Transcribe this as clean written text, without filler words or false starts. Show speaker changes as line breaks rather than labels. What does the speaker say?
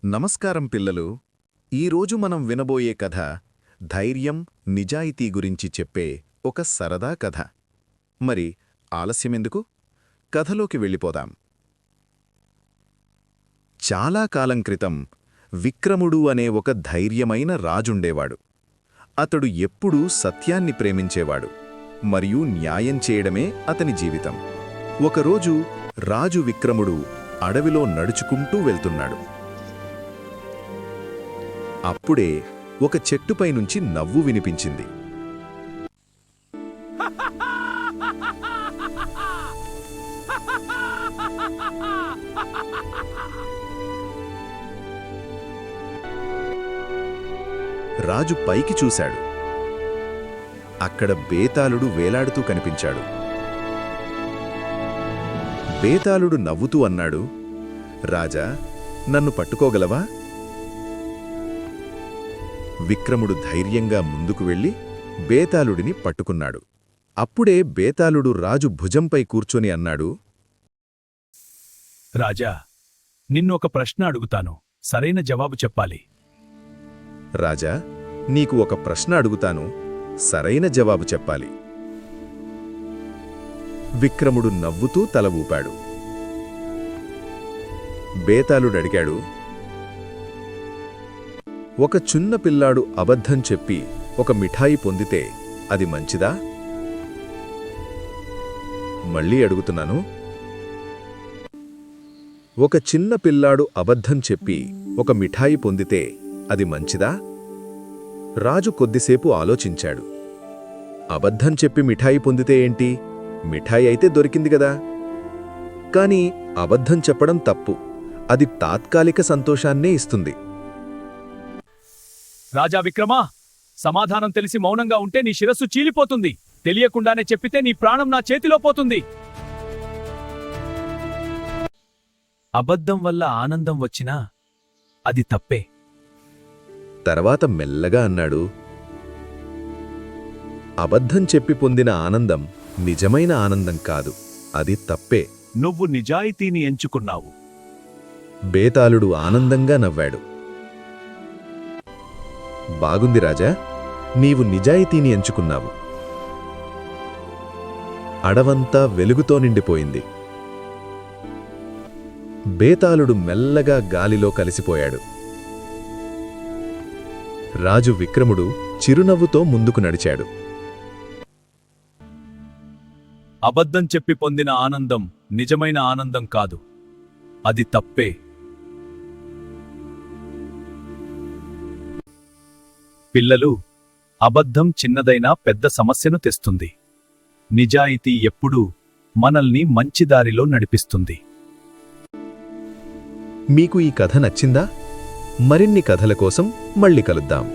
నమస్కారం పిల్లలు. ఈరోజు మనం వినబోయే కథ ధైర్యం, నిజాయితీ గురించి చెప్పే ఒక సరదా కథ. మరి ఆలస్యమెందుకు? కథలోకి వెళ్ళిపోదాం. చాలా కాలం క్రితం విక్రముడు అనే ఒక ధైర్యమైన రాజుండేవాడు. అతడు ఎప్పుడూ సత్యాన్ని ప్రేమించేవాడు మరియు న్యాయం చేయడమే అతని జీవితం. ఒకరోజు రాజు విక్రముడు అడవిలో నడుచుకుంటూ వెళ్తున్నాడు. అప్పుడే ఒక చెట్టుపై నుంచి నవ్వు వినిపించింది. రాజు పైకి చూశాడు. అక్కడ బేతాళుడు వేలాడుతూ కనిపించాడు. బేతాళుడు నవ్వుతూ అన్నాడు, రాజా, నన్ను పట్టుకోగలవా? విక్రముడు ధైర్యంగా ముందుకు వెళ్లి బేతాళుడిని పట్టుకున్నాడు. అప్పుడే బేతాళుడు రాజు భుజంపై కూర్చొని అన్నాడు,
రాజా, నిన్ను ఒక ప్రశ్న అడుగుతాను, సరైన జవాబు చెప్పాలి.
రాజా, నీకు ఒక ప్రశ్న అడుగుతాను, సరైన జవాబు చెప్పాలి. విక్రముడు నవ్వుతూ తల ఊపాడు. బేతాళుడడిగాడు, ఒక చిన్న పిల్లాడు అబద్ధం చెప్పి ఒక మిఠాయి పొందితే అది మంచిదా? మళ్ళీ అడుగుతున్నాను. ఒక చిన్న పిల్లాడు అబద్ధం చెప్పి ఒక మిఠాయి పొందితే అది మంచిదా? రాజు కొద్దిసేపు ఆలోచించాడు. అబద్ధం చెప్పి మిఠాయి పొందితే ఏంటి? మిఠాయి అయితే దొరికింది గదా. కాని అబద్ధం చెప్పడం తప్పు. అది తాత్కాలిక సంతోషాన్నే ఇస్తుంది.
రాజా విక్రమా, సమాధానం తెలిసి మౌనంగా ఉంటే నీ శిరస్సు చీలిపోతుంది. తెలియకుండానే చెప్పితే నీ ప్రాణం నా చేతిలో పోతుంది. అబద్ధం వల్ల ఆనందం వచ్చినా అది తప్పే.
తర్వాత మెల్లగా అన్నాడు, అబద్ధం చెప్పి పొందిన ఆనందం నిజమైన ఆనందం కాదు, అది తప్పే.
నువ్వు నిజాయితీని ఎంచుకున్నావు.
బేతాళుడు ఆనందంగా నవ్వాడు. బాగుంది రాజా, నీవు నిజాయితీని ఎంచుకున్నావు. అడవంతా వెలుగుతో నిండిపోయింది. బేతాళుడు మెల్లగా గాలిలో కలిసిపోయాడు. రాజు విక్రముడు చిరునవ్వుతో ముందుకు నడిచాడు.
అబద్ధం చెప్పి పొందిన ఆనందం నిజమైన ఆనందం కాదు, అది తప్పే. పిల్లలు, అబద్ధం చిన్నదైనా పెద్ద సమస్యను తెస్తుంది. నిజాయితీ ఎప్పుడూ మనల్ని మంచి దారిలో నడిపిస్తుంది.
మీకు ఈ కథ నచ్చిందా? మరిన్ని కథల కోసం మళ్ళీ కలుద్దాం.